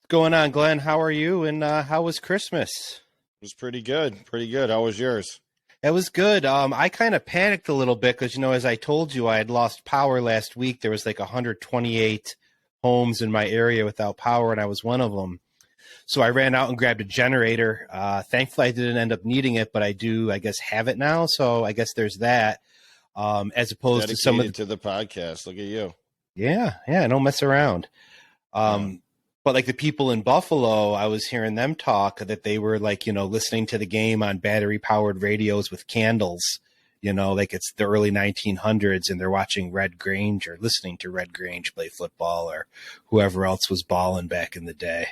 What's going on, Glenn? How are you? And how was Christmas? It was pretty good. Pretty good. How was yours? It was good. I kind of panicked a little bit because, as I told you, I had lost power last week. There was like 128 homes in my area without power, and I was one of them. So I ran out and grabbed a generator. Thankfully, I didn't end up needing it, but I do, I guess, have it now. So I guess there's that. As opposed to some of Dedicated to the podcast. Look at you. yeah, don't mess around. Yeah. But like the people in Buffalo, I was hearing them talk that they were like, listening to the game on battery powered radios with candles, like it's the early 1900s and they're watching Red Grange or listening to Red Grange play football or whoever else was balling back in the day.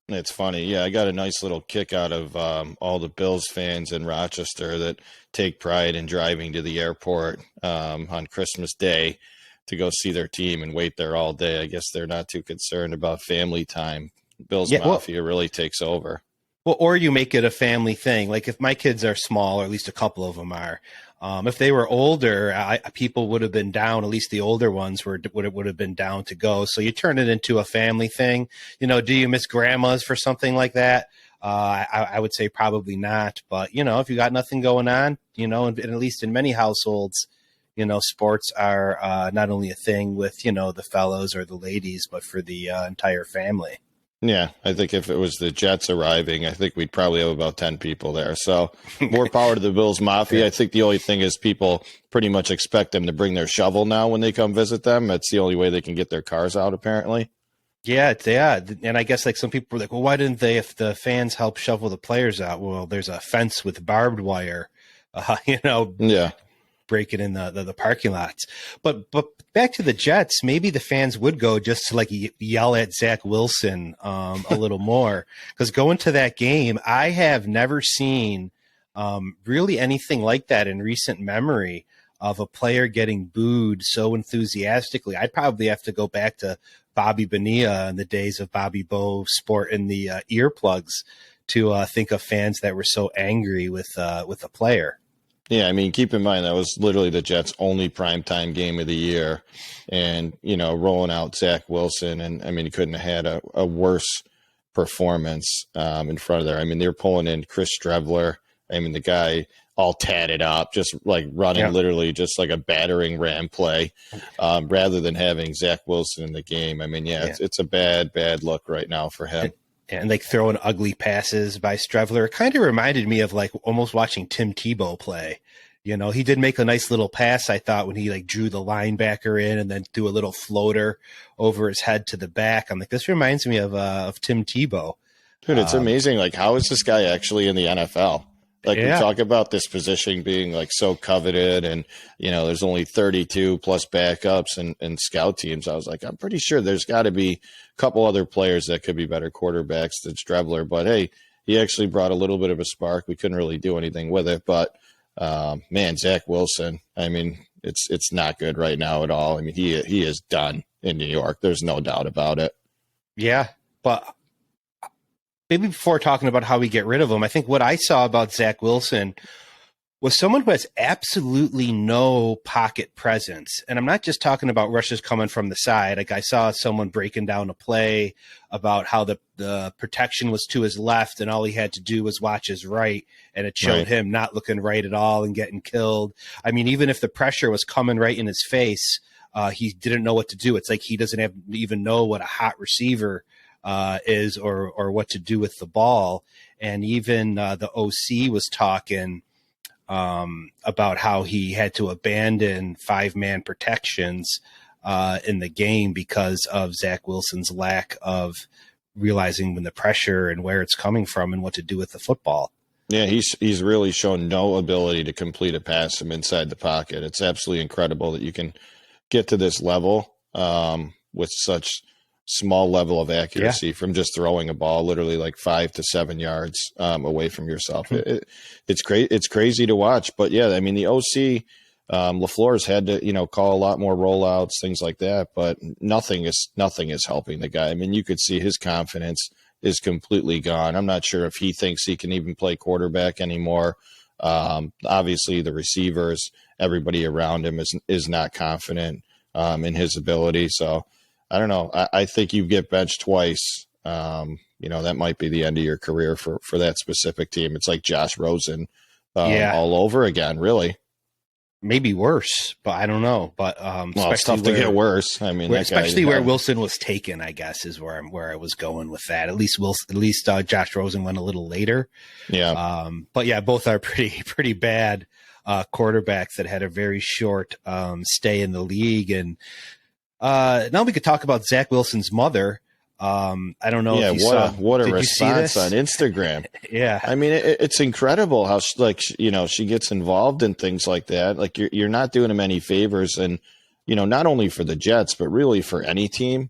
It's funny. Yeah, I got a nice little kick out of all the Bills fans in Rochester that take pride in driving to the airport on Christmas Day to go see their team and wait there all day. I guess they're not too concerned about family time. Bills Yeah, well, Mafia really takes over. Well, or you make it a family thing. Like if my kids are small, or at least a couple of them are, if they were older, people would have been down. At least the older ones would have been down to go. So you turn it into a family thing. Do you miss grandmas for something like that? I would say probably not. But if you got nothing going on, and at least in many households, sports are not only a thing with the fellows or the ladies, but for the entire family. Yeah, I think if it was the Jets arriving, I think we'd probably have about 10 people there. So more power to the Bills Mafia. Yeah. I think the only thing is people pretty much expect them to bring their shovel now when they come visit them. That's the only way they can get their cars out, apparently. Yeah. And I guess like some people were like, well, why didn't they, if the fans help shovel the players out? Well, there's a fence with barbed wire, Yeah. breaking in the parking lots. But back to the Jets, maybe the fans would go just to like yell at Zack Wilson a little more, because going to that game, I have never seen really anything like that in recent memory of a player getting booed so enthusiastically. I'd probably have to go back to Bobby Bonilla in the days of Bobby Bo sporting the earplugs to think of fans that were so angry with a player. Yeah, I mean, keep in mind that was literally the Jets' only primetime game of the year. And, rolling out Zack Wilson, and I mean, he couldn't have had a worse performance in front of there. I mean, they were pulling in Chris Strevler. I mean, the guy all tatted up, just like running literally just like a battering ram play rather than having Zack Wilson in the game. I mean, it's a bad look right now for him. And like throwing ugly passes by Strevler. It kind of reminded me of like almost watching Tim Tebow play. He did make a nice little pass, I thought, when he like drew the linebacker in and then threw a little floater over his head to the back. I'm like, this reminds me of Tim Tebow. Dude, it's amazing. Like, how is this guy actually in the NFL? Like, we talk about this position being like so coveted, and there's only 32 plus backups and scout teams. I was like, I'm pretty sure there's got to be a couple other players that could be better quarterbacks than Strebler. But hey, he actually brought a little bit of a spark. We couldn't really do anything with it, but man, Zack Wilson. I mean, it's not good right now at all. I mean, he is done in New York. There's no doubt about it. Yeah, but maybe before talking about how we get rid of him, I think what I saw about Zack Wilson was someone who has absolutely no pocket presence. And I'm not just talking about rushes coming from the side. Like I saw someone breaking down a play about how the protection was to his left and all he had to do was watch his right. And it showed him not looking right at all and getting killed. I mean, even if the pressure was coming right in his face, he didn't know what to do. It's like he doesn't even know what a hot receiver is or what to do with the ball. And even the OC was talking about how he had to abandon 5-man protections in the game because of Zack Wilson's lack of realizing when the pressure and where it's coming from and what to do with the football. Yeah, he's really shown no ability to complete a pass from inside the pocket. It's absolutely incredible that you can get to this level with such small level of accuracy from just throwing a ball literally like 5 to 7 yards away from yourself. It's great. It's crazy to watch, but yeah, I mean, the OC LaFleur's had to, call a lot more rollouts, things like that, but nothing is helping the guy. I mean, you could see his confidence is completely gone. I'm not sure if he thinks he can even play quarterback anymore. Obviously the receivers, everybody around him is not confident in his ability. So I don't know. I think you get benched twice That might be the end of your career for that specific team. It's like Josh Rosen Yeah. all over again, really. Maybe worse, but I don't know. But Well, it's tough to get worse. I mean, especially where Wilson was taken, I guess, is where I was going with that. At least Josh Rosen went a little later. Yeah. But yeah, both are pretty bad quarterbacks that had a very short stay in the league. And now we could talk about Zack Wilson's mother. I don't know. If you saw, what a response on Instagram. Yeah. I mean, it's incredible how she gets involved in things like that. Like you're not doing them any favors, and not only for the Jets, but really for any team.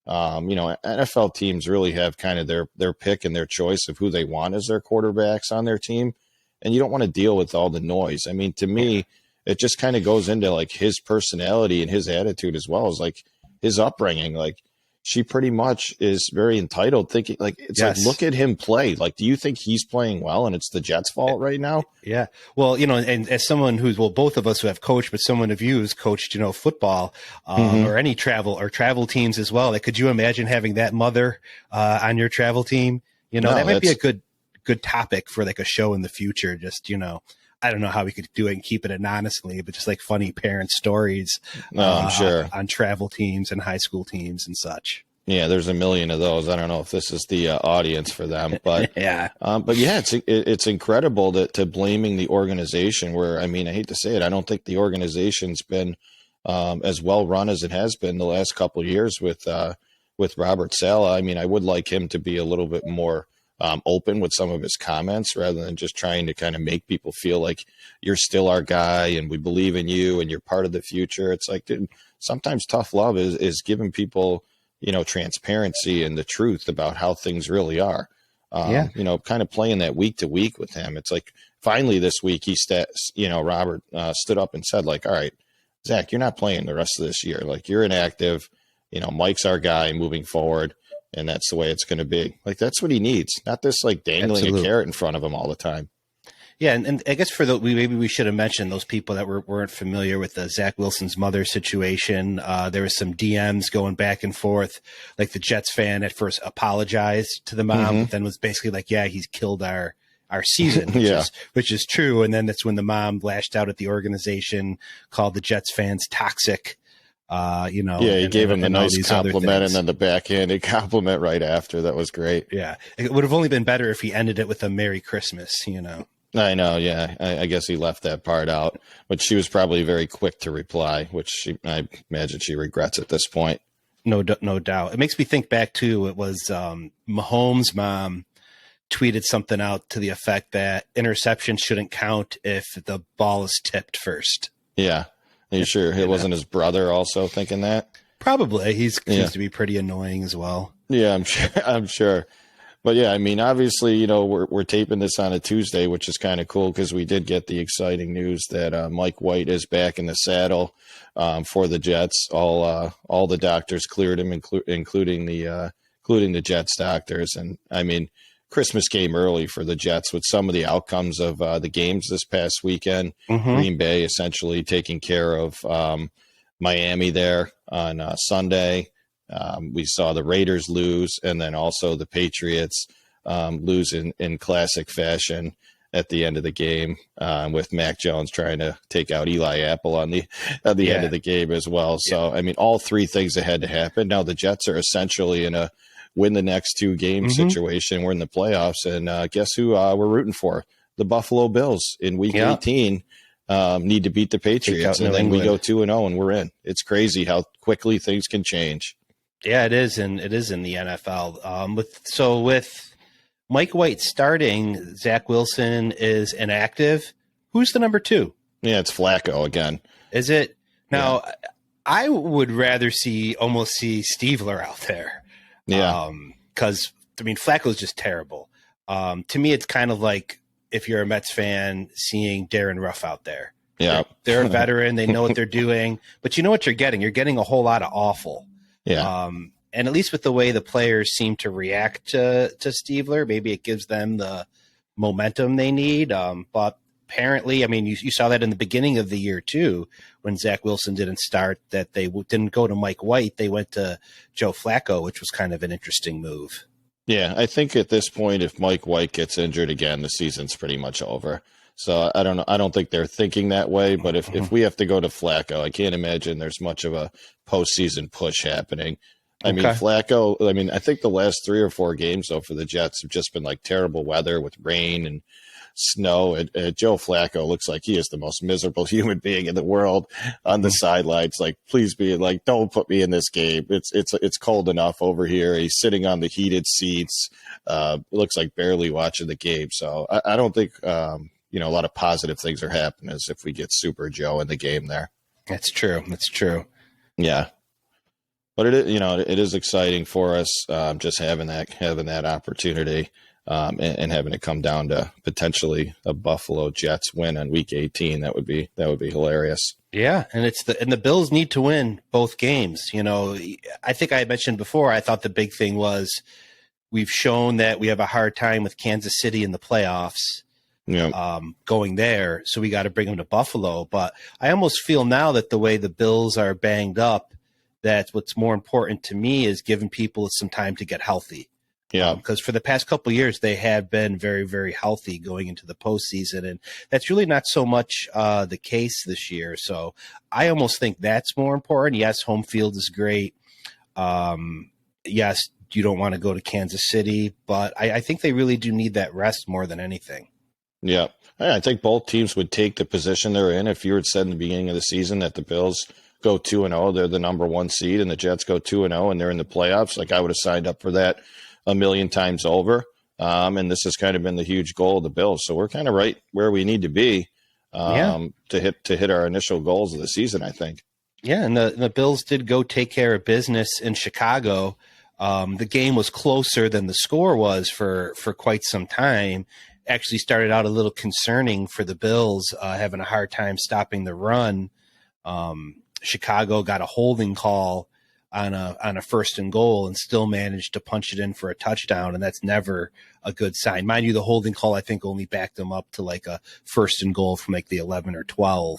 NFL teams really have kind of their pick and their choice of who they want as their quarterbacks on their team, and you don't want to deal with all the noise. I mean, to me, it just kind of goes into like his personality and his attitude as well as like his upbringing. Like, she pretty much is very entitled, thinking like it's Yes. like, look at him play. Like, do you think he's playing well and it's the Jets' fault right now? Yeah. Well, and as someone both of us who have coached, but someone of you who's coached, football or any travel teams as well. Like, could you imagine having that mother on your travel team? That might be a good topic for like a show in the future. Just, I don't know how we could do it and keep it anonymously, but just like funny parent stories I'm sure. on travel teams and high school teams and such. Yeah, there's a million of those. I don't know if this is the audience for them, but yeah. It's incredible to blaming the organization. Where, I mean, I hate to say it, I don't think the organization's been as well run as it has been the last couple of years with Robert Saleh. I mean, I would like him to be a little bit more open with some of his comments rather than just trying to kind of make people feel like you're still our guy and we believe in you and you're part of the future. It's like, dude, sometimes tough love is giving people, transparency and the truth about how things really are. Kind of playing that week to week with him. It's like finally this week Robert stood up and said like, all right, Zach, you're not playing the rest of this year. Like, you're inactive, Mike's our guy moving forward. And that's the way it's going to be. Like, that's what he needs, not this like dangling a carrot in front of him all the time. Yeah, and I guess maybe we should have mentioned those people that weren't familiar with the Zack Wilson's mother situation. There was some DMs going back and forth. Like, the Jets fan at first apologized to the mom, but then was basically like, "Yeah, he's killed our season," which is true. And then that's when the mom lashed out at the organization, called the Jets fans toxic. He gave him a nice compliment and then the backhanded compliment right after. That was great. Yeah. It would have only been better if he ended it with a Merry Christmas, I know. Yeah. I guess he left that part out, but she was probably very quick to reply, which I imagine she regrets at this point. No doubt. It makes me think back to, it was Mahomes' mom tweeted something out to the effect that interception shouldn't count if the ball is tipped first. Yeah. Are you sure it wasn't his brother also thinking that? Probably. He seems to be pretty annoying as well. Yeah, I'm sure. But yeah, I mean, obviously, we're taping this on a Tuesday, which is kind of cool because we did get the exciting news that Mike White is back in the saddle for the Jets. All the doctors cleared him, including the Jets doctors. And I mean, Christmas game early for the Jets with some of the outcomes of the games this past weekend. Green Bay essentially taking care of Miami there on Sunday. We saw the Raiders lose, and then also the Patriots lose in classic fashion at the end of the game, with Mac Jones trying to take out Eli Apple at the end of the game as well. So, I mean, all three things that had to happen. Now the Jets are essentially in a win the next two game situation. We're in the playoffs, and guess who we're rooting for? The Buffalo Bills in week 18 need to beat the Patriots, and then we go 2-0 and we're in. It's crazy how quickly things can change. Yeah, it is, and it is in the NFL. With Mike White starting, Zack Wilson is inactive. Who's the number 2? Yeah, it's Flacco again. Is it? Now, I would rather see Stiefler out there. Yeah. Because, I mean, Flacco's just terrible. To me, it's kind of like if you're a Mets fan seeing Darren Ruff out there. Yeah. They're a veteran. They know what they're doing. But you know what you're getting? You're getting a whole lot of awful. Yeah. And at least with the way the players seem to react to Stiefler, maybe it gives them the momentum they need. But apparently, I mean, you saw that in the beginning of the year, too, when Zack Wilson didn't start, that they didn't go to Mike White. They went to Joe Flacco, which was kind of an interesting move. Yeah, I think at this point, if Mike White gets injured again, the season's pretty much over. So I don't know. I don't think they're thinking that way. But if we have to go to Flacco, I can't imagine there's much of a postseason push happening. I mean, Okay. Flacco. I mean, I think the last 3 or 4 games though for the Jets have just been like terrible weather with rain and snow. And Joe Flacco looks like he is the most miserable human being in the world on the sidelines. Like, please be like, don't put me in this game. It's cold enough over here. He's sitting on the heated seats. It looks like barely watching the game. So I don't think a lot of positive things are happening as if we get Super Joe in the game there. That's true. That's true. Yeah. But it is exciting for us just having that opportunity. And having it come down to potentially a Buffalo Jets win on Week 18, that would be hilarious. Yeah, and the Bills need to win both games. I think I had mentioned before, I thought the big thing was we've shown that we have a hard time with Kansas City in the playoffs. Yeah. Going there, so we got to bring them to Buffalo. But I almost feel now that the way the Bills are banged up, that what's more important to me is giving people some time to get healthy. Yeah. Because for the past couple of years, they have been very, very healthy going into the postseason. And that's really not so much the case this year. So I almost think that's more important. Yes, home field is great. Yes, you don't want to go to Kansas City, but I think they really do need that rest more than anything. Yeah. I think both teams would take the position they're in. If you had said in the beginning of the season that the Bills go 2-0, they're the number 1 seed, and the Jets go 2-0 and they're in the playoffs, like I would have signed up for that a million times over. And this has kind of been the huge goal of the Bills. So we're kind of right where we need to be to hit our initial goals of the season, I think. Yeah, and the Bills did go take care of business in Chicago. The game was closer than the score was for quite some time. Actually started out a little concerning for the Bills, having a hard time stopping the run. Chicago got a holding call on a first and goal and still managed to punch it in for a touchdown, and that's never a good sign. Mind you, the holding call I think only backed them up to like a first and goal from like the 11 or 12.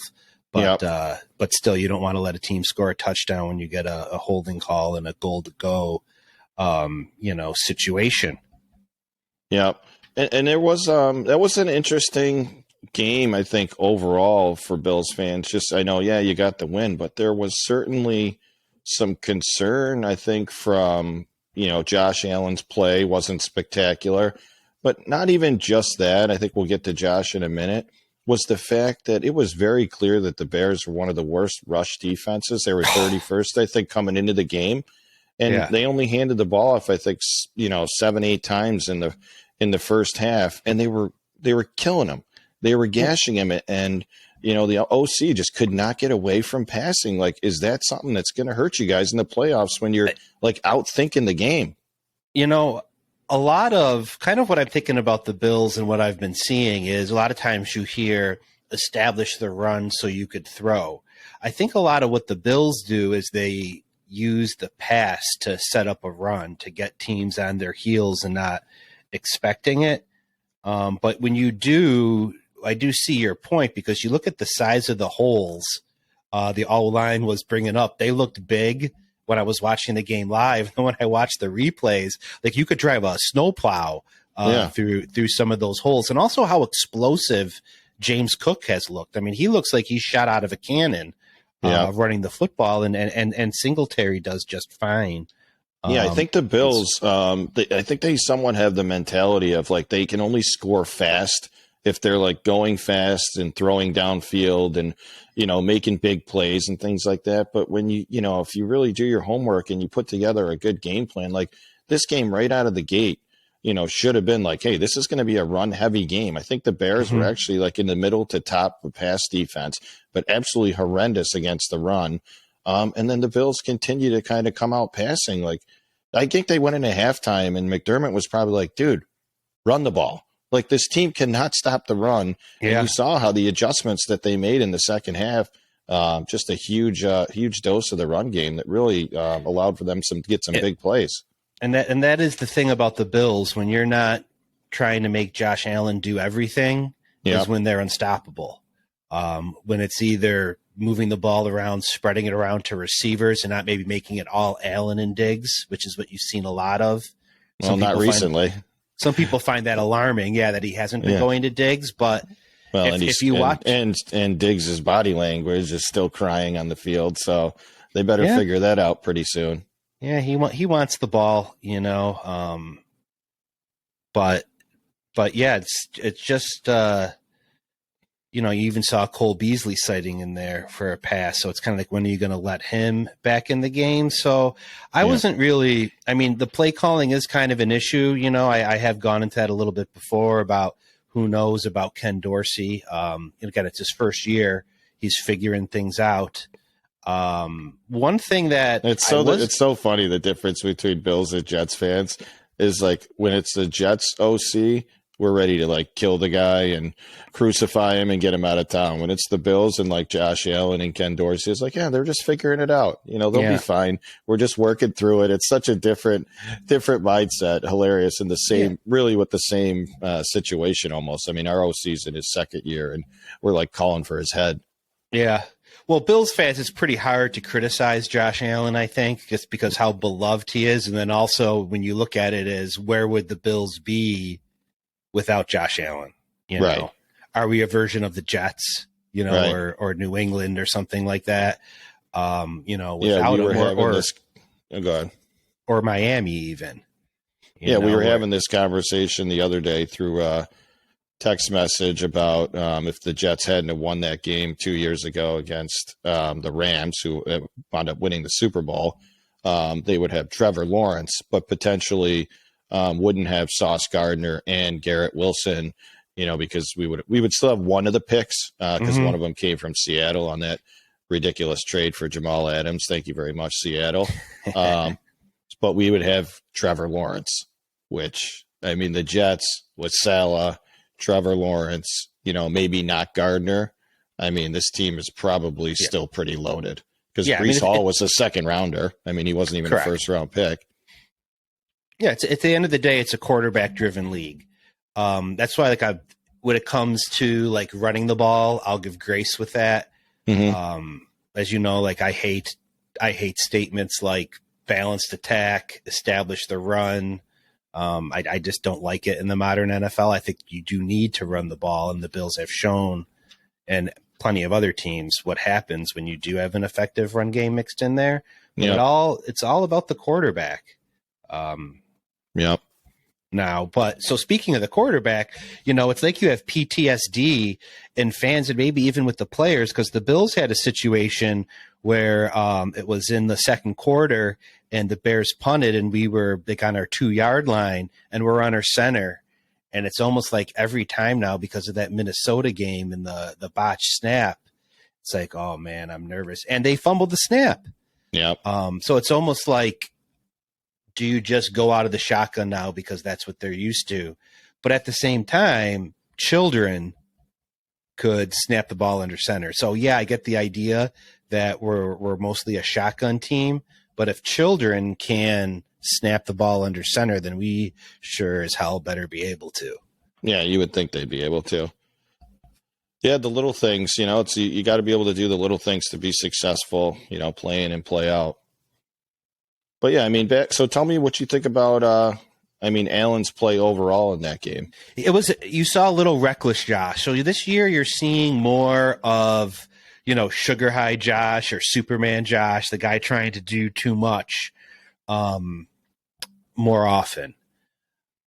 But still, you don't want to let a team score a touchdown when you get a holding call and a goal to go, situation. Yeah, and there was that was an interesting game, I think, overall for Bills fans. Just I know, yeah, you got the win, but there was certainly some concern, I think, from, Josh Allen's play wasn't spectacular, but not even just that. I think we'll get to Josh in a minute. Was the fact that it was very clear that the Bears were one of the worst rush defenses. They were 31st, I think, coming into the game, and they only handed the ball off, I think, 7-8 times in the first half, and they were killing them. They were gashing him, and the OC just could not get away from passing. Like, is that something that's going to hurt you guys in the playoffs when you're like out thinking the game? A lot of kind of what I'm thinking about the Bills and what I've been seeing is a lot of times you hear establish the run so you could throw. I think a lot of what the Bills do is they use the pass to set up a run to get teams on their heels and not expecting it. But when you do, I do see your point, because you look at the size of the holes the O-line was bringing up. They looked big when I was watching the game live. And when I watched the replays, like you could drive a snowplow through some of those holes. And also how explosive James Cook has looked. I mean, he looks like he's shot out of a cannon running the football, and Singletary does just fine. I think the Bills, I think they somewhat have the mentality of like they can only score fast if they're like going fast and throwing downfield and, making big plays and things like that. But when if you really do your homework and you put together a good game plan, like this game right out of the gate, should have been like, hey, this is going to be a run heavy game. I think the Bears were actually like in the middle to top of pass defense, but absolutely horrendous against the run. And then the Bills continue to kind of come out passing. Like, I think they went into halftime and McDermott was probably like, dude, run the ball. Like, this team cannot stop the run. Yeah. And you saw how the adjustments that they made in the second half, just a huge dose of the run game that really allowed for them to get some big plays. And that is the thing about the Bills. When you're not trying to make Josh Allen do everything, is when they're unstoppable. When it's either moving the ball around, spreading it around to receivers, and not maybe making it all Allen and Diggs, which is what you've seen a lot of Well, not recently. Some people find that alarming, that he hasn't been going to Diggs, but if you watch and Diggs' body language is still crying on the field, so they better figure that out pretty soon. Yeah, he wants the ball, but yeah, it's just you even saw Cole Beasley sighting in there for a pass, so it's kind of like, when are you going to let him back in the game? So I wasn't really. I mean, the play calling is kind of an issue. I have gone into that a little bit before about who knows about Ken Dorsey. Again, it's his first year; he's figuring things out. One thing that it's so funny, the difference between Bills and Jets fans is like, when it's the Jets OC, we're ready to like kill the guy and crucify him and get him out of town. When it's the Bills and like Josh Allen and Ken Dorsey, it's like, they're just figuring it out. They'll be fine. We're just working through it. It's such a different mindset. Hilarious. And the same, really with the same situation almost. I mean, our OC's in his second year and we're like calling for his head. Yeah. Well, Bills fans, it's pretty hard to criticize Josh Allen, I think, just because how beloved he is. And then also when you look at it as, where would the Bills be without Josh Allen? Right. Are we a version of the Jets, right. or New England or something like that? Without him, go ahead. Or Miami even. We were having this conversation the other day through text message about if the Jets hadn't have won that game 2 years ago against the Rams, who wound up winning the Super Bowl, they would have Trevor Lawrence, but potentially wouldn't have Sauce Gardner and Garrett Wilson, because we would still have one of the picks because one of them came from Seattle on that ridiculous trade for Jamal Adams. Thank you very much, Seattle. But we would have Trevor Lawrence, which, I mean, the Jets with Salah, Trevor Lawrence, maybe not Gardner. I mean, this team is probably still pretty loaded because Breece Hall was a second rounder. I mean, he wasn't even a first round pick. Yeah, it's, at the end of the day, it's a quarterback driven league. That's why, when it comes to like running the ball, I'll give grace with that. As you know, like I hate statements like balanced attack, establish the run. I just don't like it in the modern NFL. I think you do need to run the ball, and the Bills have shown, and plenty of other teams, what happens when you do have an effective run game mixed in there. It's all about the quarterback. Now, but so speaking of the quarterback, it's like you have PTSD in fans and maybe even with the players, because the Bills had a situation where it was in the second quarter and the Bears punted and we were like on our 2-yard line and we're on our center. And it's almost like every time now, because of that Minnesota game and the botched snap, it's like, oh man, I'm nervous. And they fumbled the snap. So it's almost like, do you just go out of the shotgun now because that's what they're used to? But at the same time, children could snap the ball under center. So yeah, I get the idea that we're mostly a shotgun team, but if children can snap the ball under center, then we sure as hell better be able to. Yeah, you would think they'd be able to. Yeah, the little things, it's you got to be able to do the little things to be successful, play in and play out. But yeah, I mean, so tell me what you think about, Allen's play overall in that game. You saw a little reckless Josh. So this year you're seeing more of, sugar high Josh or Superman Josh, the guy trying to do too much more often.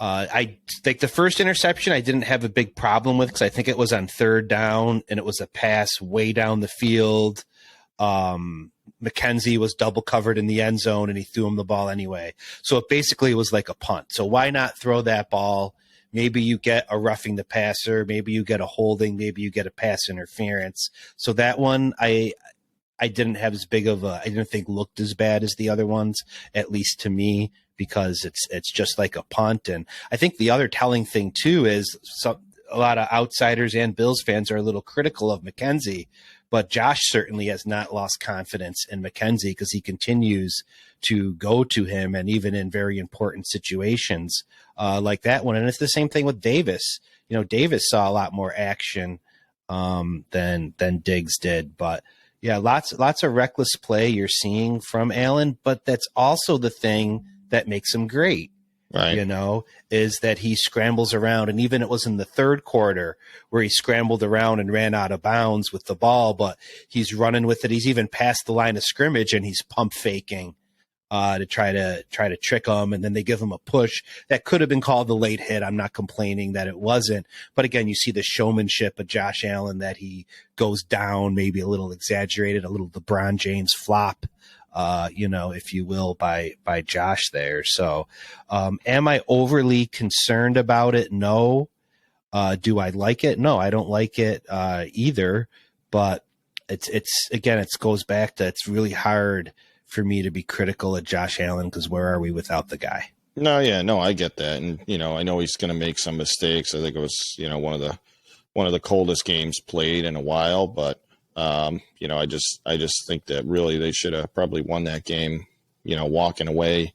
I think the first interception I didn't have a big problem with because I think it was on third down and it was a pass way down the field. McKenzie was double covered in the end zone and he threw him the ball anyway. So it basically was like a punt. So why not throw that ball? Maybe you get a roughing the passer. Maybe you get a holding. Maybe you get a pass interference. So that one I didn't have as big of I didn't think looked as bad as the other ones, at least to me, because it's just like a punt. And I think the other telling thing too is a lot of outsiders and Bills fans are a little critical of McKenzie, but Josh certainly has not lost confidence in McKenzie because he continues to go to him, and even in very important situations like that one. And it's the same thing with Davis. Davis saw a lot more action than Diggs did. But yeah, lots of reckless play you're seeing from Allen, but that's also the thing that makes him great. Right. Is that he scrambles around. And even it was in the third quarter where he scrambled around and ran out of bounds with the ball, but he's running with it. He's even past the line of scrimmage and he's pump faking to try to trick them. And then they give him a push that could have been called the late hit. I'm not complaining that it wasn't. But again, you see the showmanship of Josh Allen, that he goes down, maybe a little exaggerated, a little LeBron James flop, if you will, by Josh there. So, am I overly concerned about it? No. Do I like it? No, I don't like it either. But it goes back to, it's really hard for me to be critical of Josh Allen, because where are we without the guy? No, I get that, and I know he's going to make some mistakes. I think it was one of the coldest games played in a while, but. I just think that really they should have probably won that game, walking away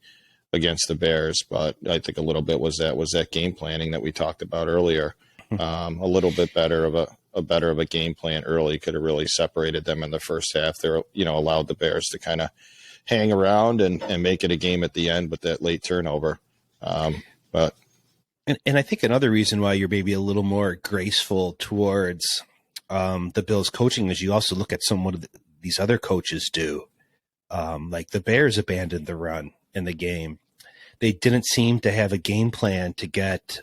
against the Bears. But I think a little bit was that game planning that we talked about earlier. A little bit better of a game plan early could have really separated them in the first half. They're, allowed the Bears to kind of hang around and make it a game at the end with that late turnover. But I think another reason why you're maybe a little more graceful towards the Bills coaching is you also look at what these other coaches do. Like the Bears abandoned the run in the game. They didn't seem to have a game plan to get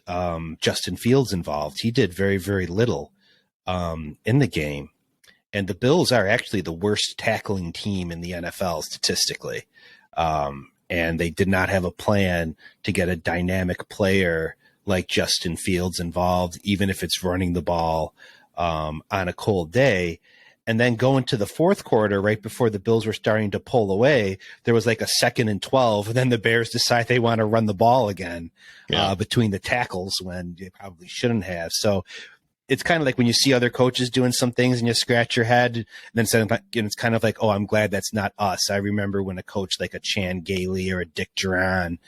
Justin Fields involved. He did very, very little in the game. And the Bills are actually the worst tackling team in the NFL statistically. And they did not have a plan to get a dynamic player like Justin Fields involved, even if it's running the ball on a cold day. And then going to the fourth quarter, right before the Bills were starting to pull away, there was like a 2nd and 12. And then the Bears decide they want to run the ball again between the tackles when they probably shouldn't have. So it's kind of like when you see other coaches doing some things and you scratch your head, and then it's kind of like, oh, I'm glad that's not us. I remember when a coach like a Chan Gailey or a Dick Duran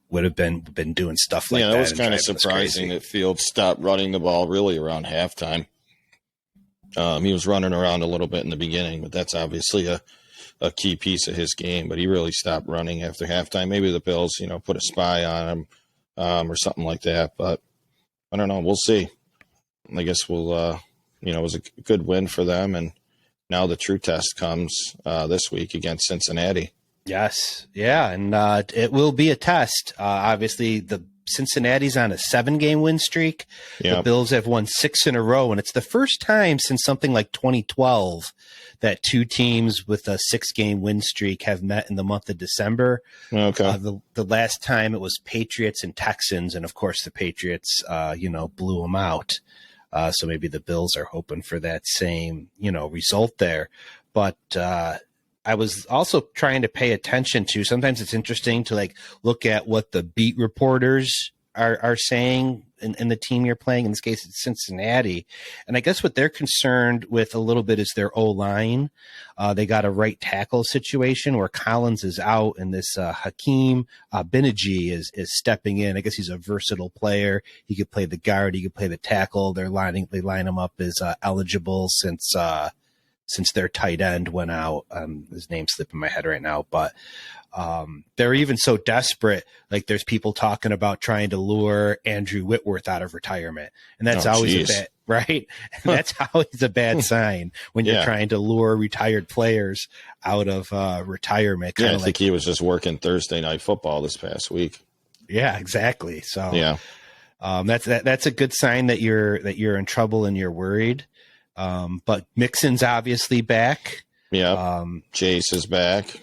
would have been doing stuff like that. Yeah, that was kind of surprising that Fields stopped running the ball really around halftime. He was running around a little bit in the beginning, but that's obviously a key piece of his game. But he really stopped running after halftime. Maybe the Bills, put a spy on him or something like that. But I don't know. We'll see. I guess we'll, it was a good win for them. And now the true test comes this week against Cincinnati. Yes. Yeah. And it will be a test. Obviously, the Cincinnati's on a 7-game win streak. Yep. The Bills have won 6 in a row. And it's the first time since something like 2012 that two teams with a 6-game win streak have met in the month of December. Okay. The last time it was Patriots and Texans. And of course, the Patriots, blew them out. So maybe the Bills are hoping for that same, result there. But, I was also trying to pay attention to, sometimes it's interesting to look at what the beat reporters are saying in the team you're playing. In this case, it's Cincinnati. And I guess what they're concerned with a little bit is their O-line. They got a right tackle situation where Collins is out and this Hakeem Benajee is stepping in. I guess he's a versatile player. He could play the guard. He could play the tackle. They line him up as eligible since their tight end went out. His name's slipping my head right now, but they're even so desperate. Like there's people talking about trying to lure Andrew Whitworth out of retirement. And that's always a bad, right? That's always a bad sign when you're trying to lure retired players out of retirement. I think he was just working Thursday Night Football this past week. Yeah, exactly. So that's a good sign that you're in trouble and you're worried. But Mixon's obviously back. Yeah. Chase is back.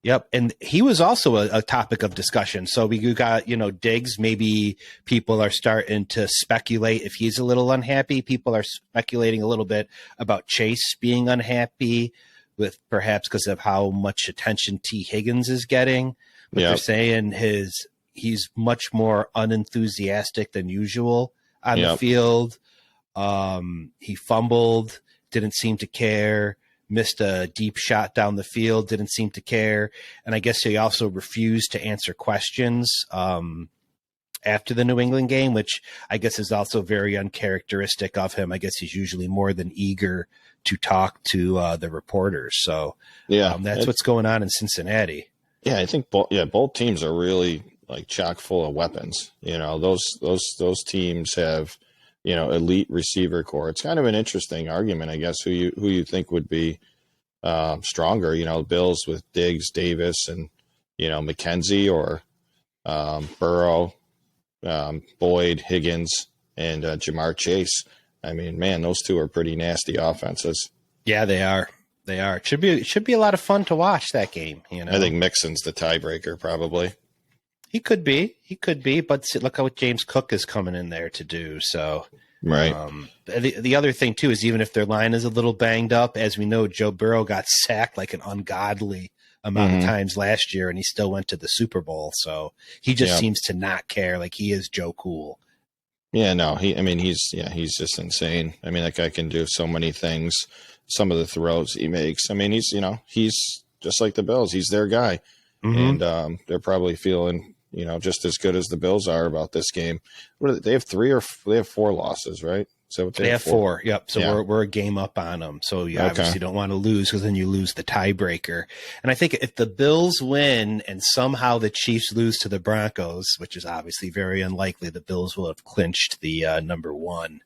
Yep. And he was also a topic of discussion. So we got, Diggs. Maybe people are starting to speculate if he's a little unhappy. People are speculating a little bit about Chase being unhappy with perhaps because of how much attention T. Higgins is getting. But they're saying he's much more unenthusiastic than usual on the field. He fumbled, didn't seem to care, missed a deep shot down the field, didn't seem to care. And I guess he also refused to answer questions after the New England game, which I guess is also very uncharacteristic of him. I guess he's usually more than eager to talk to the reporters. So that's what's going on in Cincinnati. Yeah, I think both teams are really like chock full of weapons. Those teams have, elite receiver core. It's kind of an interesting argument, I guess, who you think would be stronger. Bills with Diggs, Davis, and McKenzie, or Burrow, Boyd, Higgins, and Jamar Chase. I mean, man, those two are pretty nasty offenses. Yeah, they are. They are. It should be a lot of fun to watch that game. I think Mixon's the tiebreaker, probably. He could be, but look how what James Cook is coming in there to do. So, right. The other thing too is even if their line is a little banged up, as we know, Joe Burrow got sacked like an ungodly amount of times last year, and he still went to the Super Bowl. So he just seems to not care. Like he is Joe Cool. Yeah, no, he's just insane. I mean, that guy can do so many things. Some of the throws he makes. I mean, he's just like the Bills. He's their guy. And they're probably feeling, just as good as the Bills are about this game. They have 4 losses, right? So they have 4. Yep. So we're a game up on them. So you obviously don't want to lose, because then you lose the tiebreaker. And I think if the Bills win and somehow the Chiefs lose to the Broncos, which is obviously very unlikely, the Bills will have clinched the number 1,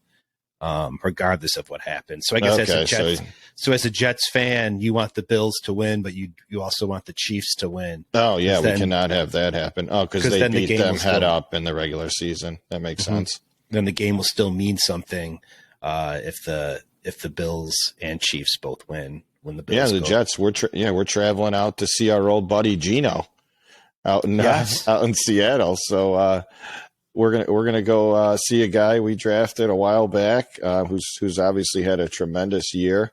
regardless of what happens. So I guess as a Jets fan, you want the Bills to win, but you also want the Chiefs to win. Oh yeah, we cannot have that happen. Oh, because they beat them head up in the regular season. That makes sense. Then the game will still mean something if the Bills and Chiefs both win. When the Bills Jets. We're traveling out to see our old buddy Gino out in Seattle. So we're gonna go see a guy we drafted a while back who's obviously had a tremendous year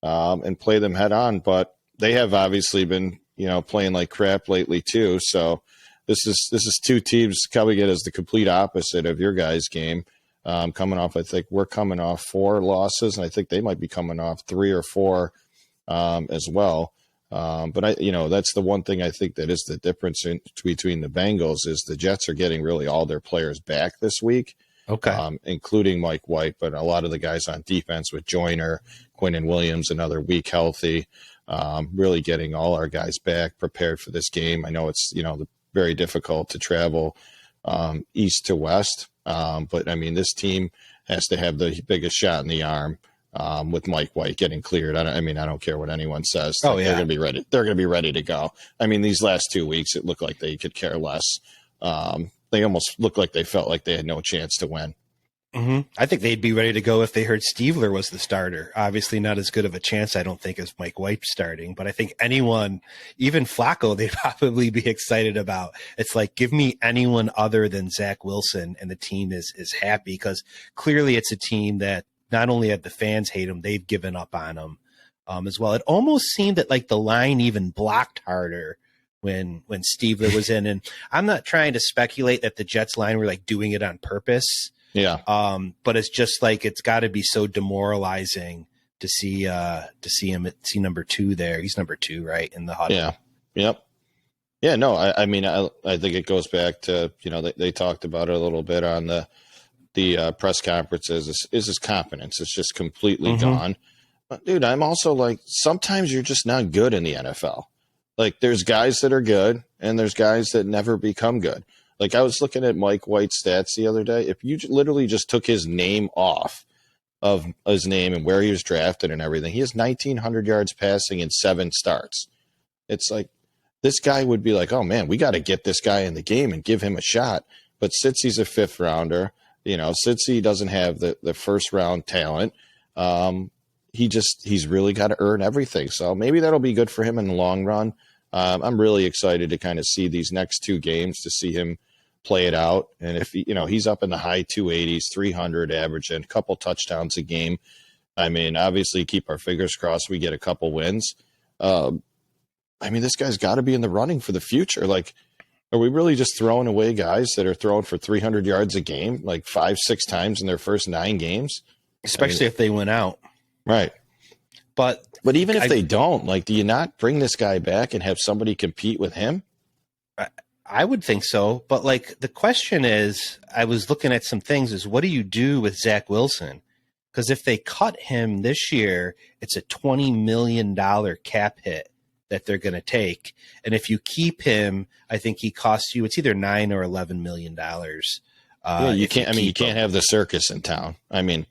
and play them head on. But they have obviously been playing like crap lately too. So this is 2 teams coming in as the complete opposite of your guys' game. Coming off, I think we're coming off 4 losses, and I think they might be coming off 3 or 4 as well. But that's the one thing I think that is the difference between the Bengals is the Jets are getting really all their players back this week. Okay. Including Mike White, but a lot of the guys on defense with Joyner, Quinnen Williams, another week healthy, really getting all our guys back prepared for this game. I know it's, very difficult to travel east to west. But I mean, this team has to have the biggest shot in the arm with Mike White getting cleared. I don't care what anyone says. They're going to be ready. They're going to be ready to go. I mean, these last 2 weeks, it looked like they could care less. They almost looked like they felt like they had no chance to win. I think they'd be ready to go if they heard Stiefler was the starter. Obviously not as good of a chance, I don't think, as Mike White starting, but I think anyone, even Flacco, they'd probably be excited about. It's like, give me anyone other than Zack Wilson, and the team is happy, because clearly it's a team that not only have the fans hate him, they've given up on him as well. It almost seemed that like the line even blocked harder when Stiefler was in. And I'm not trying to speculate that the Jets line were like doing it on purpose. Yeah. But it's just like, it's got to be so demoralizing to see see number 2 there. He's number 2, right, in the huddle. Yeah. Yep. Yeah. No, I mean, I think it goes back to, they talked about it a little bit on the press conferences. Is his confidence? It's just completely gone. But dude, I'm also like, sometimes you're just not good in the NFL. Like, there's guys that are good, and there's guys that never become good. Like, I was looking at Mike White's stats the other day. If you literally just took his name off of his name and where he was drafted and everything, he has 1,900 yards passing in 7 starts. It's like, this guy would be like, oh man, we got to get this guy in the game and give him a shot. But since he's a 5th rounder, since he doesn't have the first round talent, he's really got to earn everything. So maybe that'll be good for him in the long run. I'm really excited to kind of see these next 2 games, to see him play it out. And if he's up in the high 280s, 300 average, and a couple touchdowns a game, I mean, obviously keep our fingers crossed we get a couple wins. I mean, this guy's got to be in the running for the future. Like, are we really just throwing away guys that are throwing for 300 yards a game, like 5-6 times in their first 9 games? Especially if they win out. Right. But even if they don't, like, do you not bring this guy back and have somebody compete with him? I would think so. But like, the question is, I was looking at some things, is what do you do with Zack Wilson? Because if they cut him this year, it's a $20 million cap hit that they're going to take. And if you keep him, I think he costs you, it's either $9 or $11 million. You can't. I mean, you can't have the circus in town. I mean,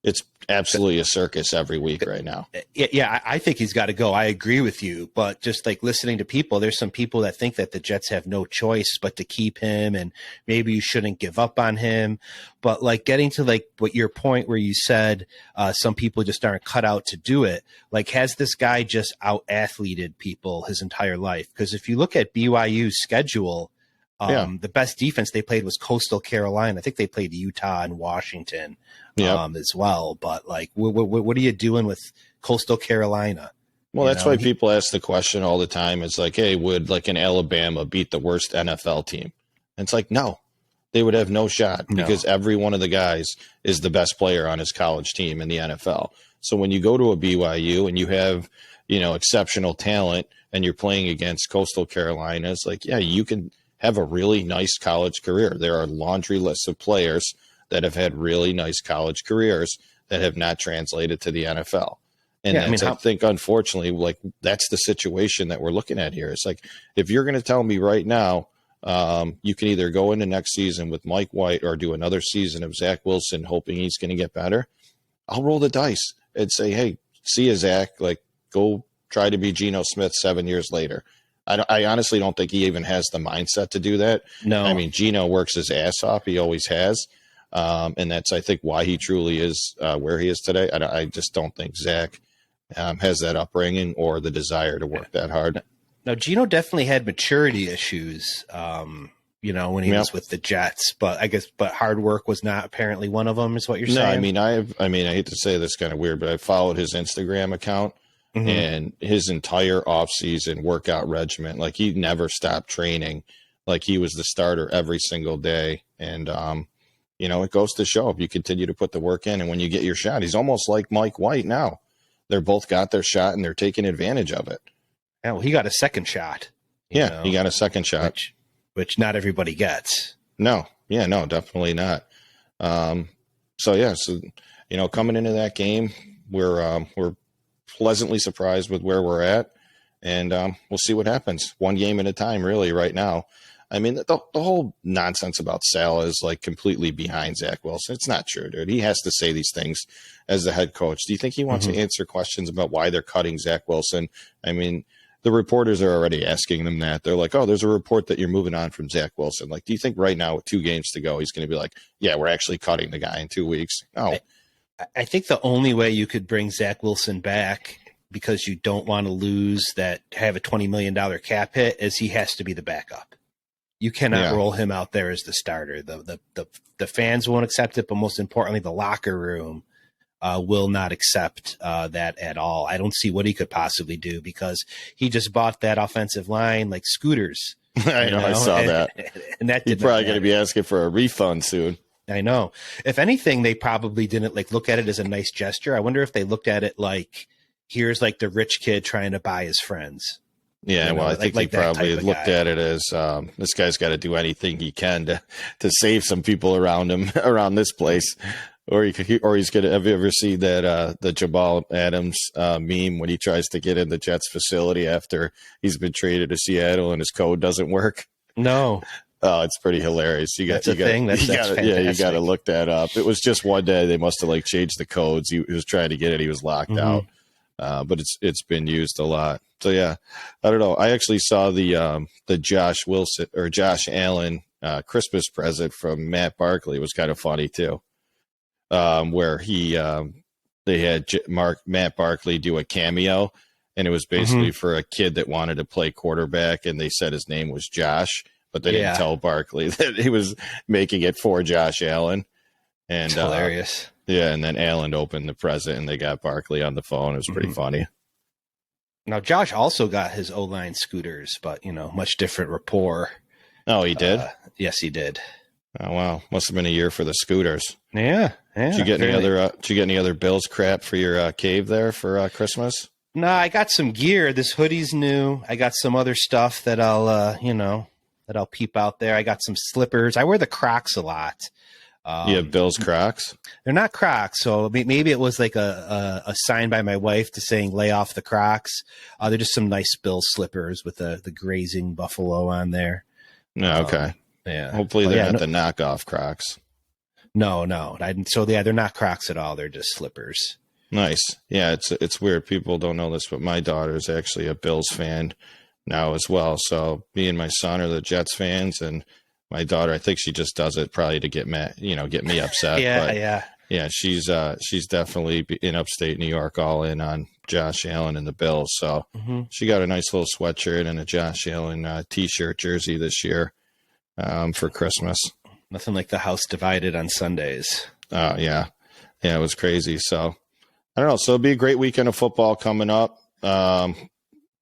it's absolutely a circus every week right now. Yeah, I think he's got to go. I agree with you. But just like listening to people, there's some people that think that the Jets have no choice but to keep him, and maybe you shouldn't give up on him. But like getting to like what your point where you said some people just aren't cut out to do it. Like, has this guy just out athleted people his entire life? Because if you look at BYU's schedule, the best defense they played was Coastal Carolina. I think they played Utah and Washington as well. But like, what are you doing with Coastal Carolina? Well, that's why people ask the question all the time. It's like, hey, would like an Alabama beat the worst NFL team? And it's like, no, they would have no shot because every one of the guys is the best player on his college team in the NFL. So when you go to a BYU and you have, exceptional talent and you're playing against Coastal Carolina, it's like, yeah, you can have a really nice college career. There are laundry lists of players that have had really nice college careers that have not translated to the NFL. And I think, unfortunately, like that's the situation that we're looking at here. It's like, if you're going to tell me right now, you can either go into next season with Mike White or do another season of Zack Wilson, hoping he's going to get better, I'll roll the dice and say, hey, see you, Zach. Like, go try to be Geno Smith 7 years later. I honestly don't think he even has the mindset to do that. No. I mean, Geno works his ass off. He always has. And that's, I think, why he truly is where he is today. I just don't think Zach has that upbringing or the desire to work that hard. Now, Geno definitely had maturity issues, when he was with the Jets. But hard work was not apparently one of them, is what you're saying? No, I hate to say this, kind of weird, but I followed his Instagram account. Mm-hmm. And his entire offseason workout regimen, like he never stopped training, like he was the starter every single day. And, it goes to show if you continue to put the work in and when you get your shot, he's almost like Mike White now. They're both got their shot and they're taking advantage of it. Yeah, well, he got a second shot. He got a second shot. Which not everybody gets. No. Yeah, no, definitely not. Coming into that game, we're pleasantly surprised with where we're at, and we'll see what happens. One game at a time, really, right now. I mean, the whole nonsense about Saleh is like completely behind Zack Wilson. It's not true, dude. He has to say these things as the head coach. Do you think he wants to answer questions about why they're cutting Zack Wilson? I mean, the reporters are already asking them that. They're like, oh, there's a report that you're moving on from Zack Wilson. Like, do you think right now with 2 games to go, he's going to be like, yeah, we're actually cutting the guy in 2 weeks? No. I think the only way you could bring Zack Wilson back, because you don't want to have a $20 million cap hit, is he has to be the backup. You cannot roll him out there as the starter. The fans won't accept it, but most importantly, the locker room will not accept that at all. I don't see what he could possibly do because he just bought that offensive line like scooters. I saw that. And that he's probably going to be asking for a refund soon. I know. If anything, they probably didn't look at it as a nice gesture. I wonder if they looked at it like, here's like the rich kid trying to buy his friends. Yeah, well, I think they probably looked at it as this guy's got to do anything he can to save some people around him, around this place. Or he's going to. Have you ever seen that the Jamal Adams meme when he tries to get in the Jets facility after he's been traded to Seattle and his code doesn't work? No. Oh, it's pretty hilarious. You got to look that up. It was just one day. They must have changed the codes. He was trying to get it. He was locked out. But it's been used a lot. So yeah, I don't know. I actually saw the Josh Wilson or Josh Allen Christmas present from Matt Barkley. It was kind of funny too, where they had Matt Barkley do a cameo, and it was basically for a kid that wanted to play quarterback, and they said his name was Josh. But they didn't tell Barkley that he was making it for Josh Allen. And it's hilarious. And then Allen opened the present and they got Barkley on the phone. It was pretty funny. Now, Josh also got his O-line scooters, but, much different rapport. Oh, he did? Yes, he did. Oh, wow. Must have been a year for the scooters. Yeah. Did you get any other Bills crap for your cave there for Christmas? No, I got some gear. This hoodie's new. I got some other stuff that I'll, that I'll peep out there. I got some slippers. I wear the Crocs a lot. Yeah, Bills Crocs. They're not Crocs, so maybe it was like a sign by my wife to saying lay off the Crocs. They're just some nice Bills slippers with the grazing buffalo on there. No, okay. Yeah. Hopefully they're not the knockoff Crocs. No. So they're not Crocs at all. They're just slippers. Nice. Yeah, it's weird. People don't know this, but my daughter's actually a Bills fan now as well. So me and my son are the Jets fans, and my daughter, I think she just does it probably to get me upset. Yeah, she's definitely in upstate New York, all in on Josh Allen and the Bills. So she got a nice little sweatshirt and a Josh Allen T-shirt jersey this year for Christmas. Nothing like the house divided on Sundays. Yeah, it was crazy. So I don't know. So it'll be a great weekend of football coming up.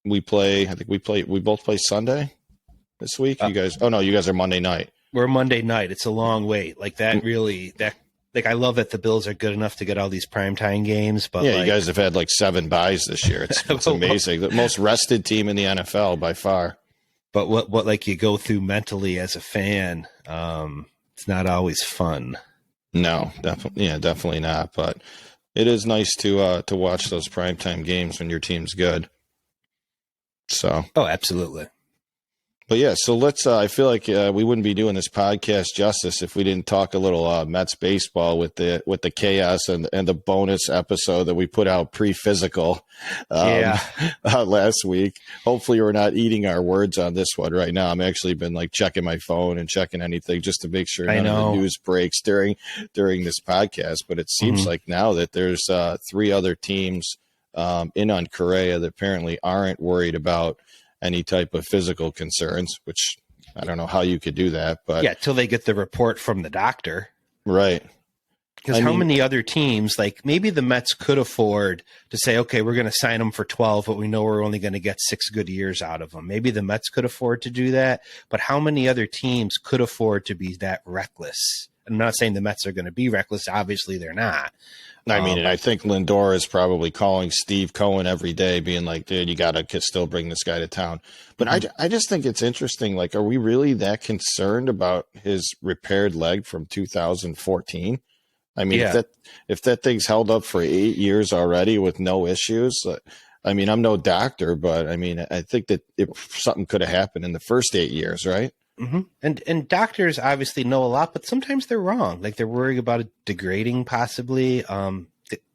We both play Sunday this week. You guys are Monday night. We're Monday night. It's a long wait. Like that really, I love that the Bills are good enough to get all these primetime games. But yeah, you guys have had like 7 byes this year. It's amazing. The most rested team in the NFL by far. But what like you go through mentally as a fan, it's not always fun. No, definitely not. But it is nice to watch those primetime games when your team's good. So. Oh, absolutely. But yeah, so let's. I feel like we wouldn't be doing this podcast justice if we didn't talk a little Mets baseball with the chaos and the bonus episode that we put out pre-physical last week. Hopefully, we're not eating our words on this one right now. I'm actually been like checking my phone and checking anything just to make sure none of the news breaks during this podcast. But it seems like now that there's 3 other teams in on Correa that apparently aren't worried about any type of physical concerns, which I don't know how you could do that, but yeah, till they get the report from the doctor, right? Because how many other teams, like maybe the Mets could afford to say, okay, we're going to sign him for 12, but we know we're only going to get 6 good years out of him. Maybe the Mets could afford to do that, but how many other teams could afford to be that reckless? I'm not saying the Mets are going to be reckless. Obviously, they're not. I mean, I think Lindor is probably calling Steve Cohen every day, being like, dude, you got to still bring this guy to town. But I just think it's interesting. Like, are we really that concerned about his repaired leg from 2014? I mean, if that thing's held up for 8 years already with no issues, I mean, I'm no doctor, but I mean, I think that if something could have happened in the first 8 years, right? Mm-hmm. And doctors obviously know a lot, but sometimes they're wrong. Like they're worried about it degrading possibly.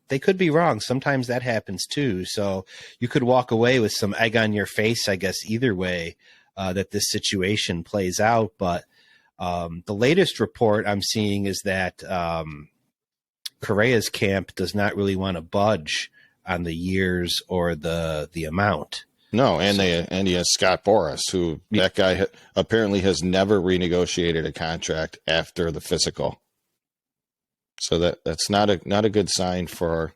They could be wrong. Sometimes that happens too. So you could walk away with some egg on your face, I guess, either way that this situation plays out. But the latest report I'm seeing is that Correa's camp does not really want to budge on the years or the amount. No, and he has Scott Boras, who that guy apparently has never renegotiated a contract after the physical. So that's not a good sign for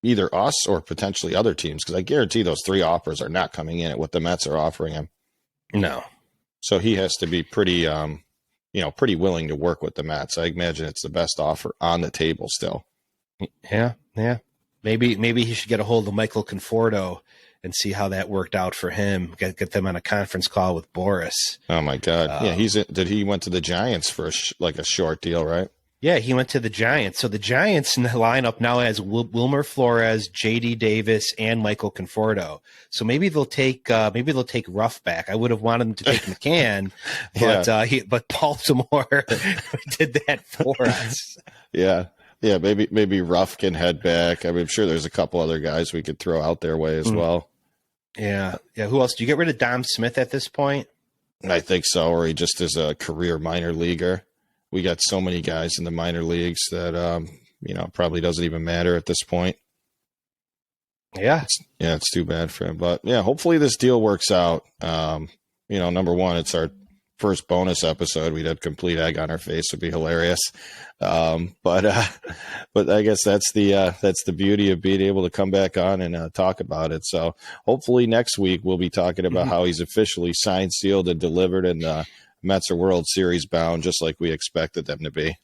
either us or potentially other teams, because I guarantee those 3 offers are not coming in at what the Mets are offering him. No. So he has to be pretty pretty willing to work with the Mets. I imagine it's the best offer on the table still. Yeah. Maybe he should get a hold of Michael Conforto and see how that worked out for him. Get them on a conference call with Boris. Oh my God! He went to the Giants for a short deal, right? Yeah, he went to the Giants. So the Giants in the lineup now has Wilmer Flores, J.D. Davis, and Michael Conforto. So maybe they'll take Ruff back. I would have wanted them to take McCann, but Baltimore did that for us. Yeah. Maybe Ruff can head back. I mean, I'm sure there's a couple other guys we could throw out their way as well. Yeah. Who else? Do you get rid of Dom Smith at this point? I think so, or he just is a career minor leaguer. We got so many guys in the minor leagues that probably doesn't even matter at this point. Yeah. It's too bad for him. But yeah, hopefully this deal works out. Number one, it's our first bonus episode. We'd have complete egg on our face. Would be hilarious. But I guess that's the beauty of being able to come back on and talk about it. So hopefully next week we'll be talking about how he's officially signed, sealed, and delivered, and the Mets are World Series bound, just like we expected them to be.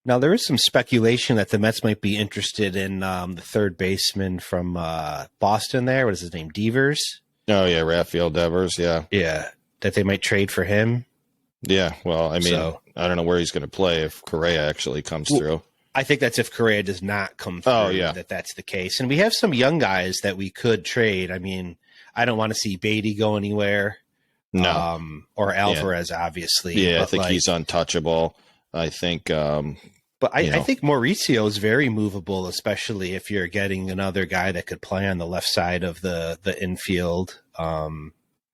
Now, there is some speculation that the Mets might be interested in the third baseman from Boston there. What is his name? Devers? Oh, yeah, Rafael Devers, yeah. Yeah, that they might trade for him. Yeah, well, I mean, I don't know where he's going to play if Correa actually comes through. I think that's if Correa does not come through. Oh, yeah. That's the case. And we have some young guys that we could trade. I mean, I don't want to see Beatty go anywhere. No. Or Alvarez, obviously. Yeah, I think he's untouchable. I think. But I think Mauricio is very movable, especially if you're getting another guy that could play on the left side of the infield.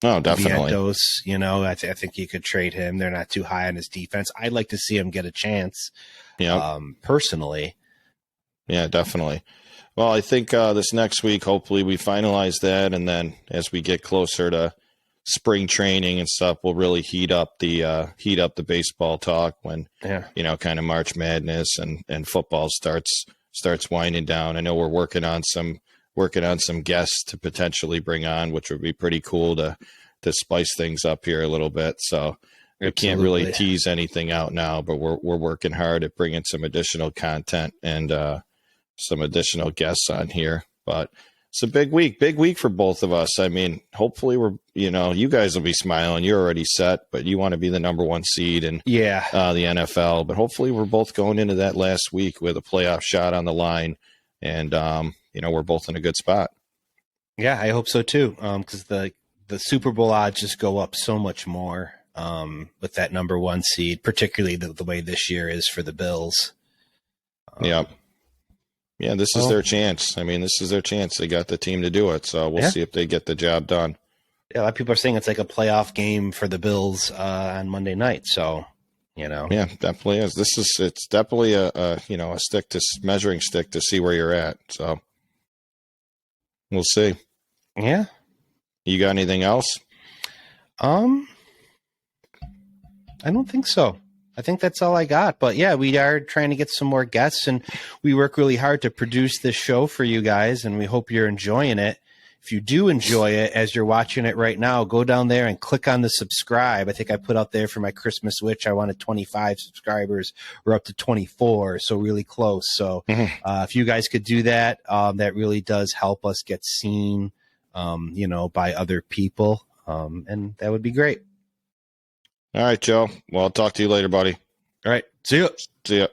Oh, definitely. Vientos, I think you could trade him. They're not too high on his defense. I'd like to see him get a chance. Yeah. Personally. Yeah, definitely. Well, I think this next week, hopefully we finalize that. And then as we get closer to spring training and stuff, we'll really heat up the baseball talk when, kind of March Madness and football starts winding down. I know we're working on some guests to potentially bring on, which would be pretty cool to spice things up here a little bit. So we can't really tease anything out now, but we're working hard at bringing some additional content and some additional guests on here. But it's a big week for both of us. I mean, hopefully you guys will be smiling. You're already set, but you want to be the number one seed in the NFL. But hopefully we're both going into that last week with a playoff shot on the line, and we're both in a good spot. Yeah, I hope so too. Because the Super Bowl odds just go up so much more with that number one seed, particularly the way this year is for the Bills. Yeah, this is their chance. I mean, this is their chance. They got the team to do it, so we'll see if they get the job done. Yeah, a lot of people are saying it's like a playoff game for the Bills on Monday night. So, Yeah, definitely is. It's definitely a measuring stick to see where you're at. So we'll see. Yeah. You got anything else? I don't think so. I think that's all I got. But yeah, we are trying to get some more guests, and we work really hard to produce this show for you guys, and we hope you're enjoying it. If you do enjoy it as you're watching it right now, go down there and click on the subscribe. I think I put out there for my Christmas wish, I wanted 25 subscribers. We're up to 24, so really close. So if you guys could do that, that really does help us get seen, by other people, and that would be great. All right, Joe. Well, I'll talk to you later, buddy. All right. See you. See ya.